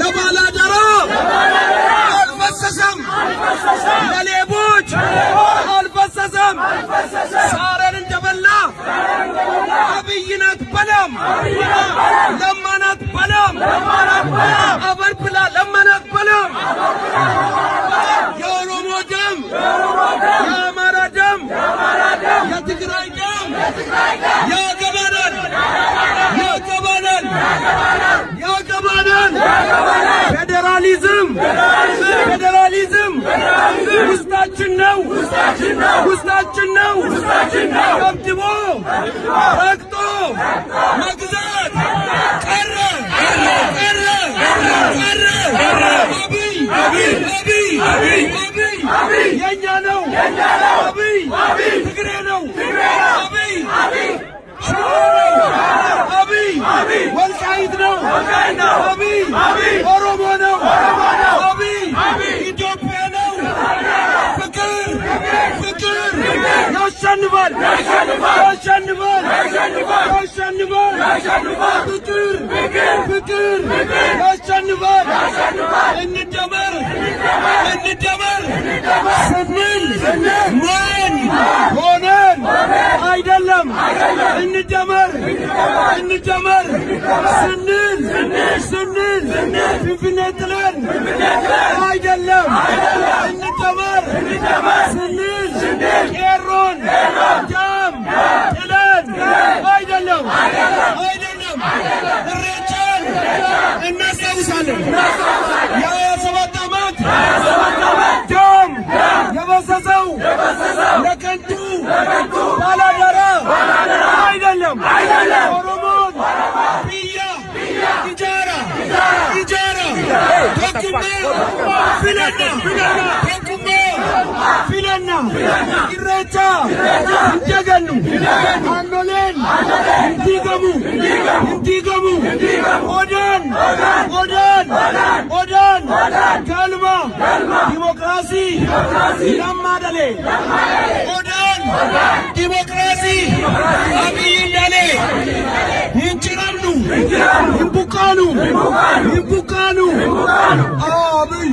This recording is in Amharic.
ለባላደራ አልፈሰሰም ለሌቦች አልፈሰሰም ሳረን እንደበላ አብይናት በለም ለማናት በለም አበርብላ ለማናት በለም የኦሮሞ ደም የአማራ ደም የትግራይ ደም ያገባናል ፌዴራሊዝም ውስጣችን ነው ደብድቦ ረግጦ መግዛት ቀረ አብይ የኛ ነው አብይ ትግሬ ነው አብይ ወልቃይት ነው አብይ ኦሮሞ ነው አብይ ኢትዮጵያ ነው ፍቅር ያሸንፋል ፍቅር ያሸንፋል እንደመር ስንል ማን ሆነን አይደለም እንደመር ስንል ፍንፍኔ ጥለን አይደለም እንደመር ስንል ቄሮን ጃም ጥለን አይደለም እሬቻን እናስታውሳለን የ27 ዓመት ደም የፈሰሰው ለከንቱ ባላደራ አይደለም ኦሮሞን ብያ ኢጃራ ፊለና ኢሬቻ እንደገኑ አኖሌን እንዲገሙ ኦዳን ገልማ ዲሞክራሲ ለማደሌ ኦዳን ዲሞክራሲ አብይ እንዳሌ ይንጭራሉ ይንቡቃኑ አብይ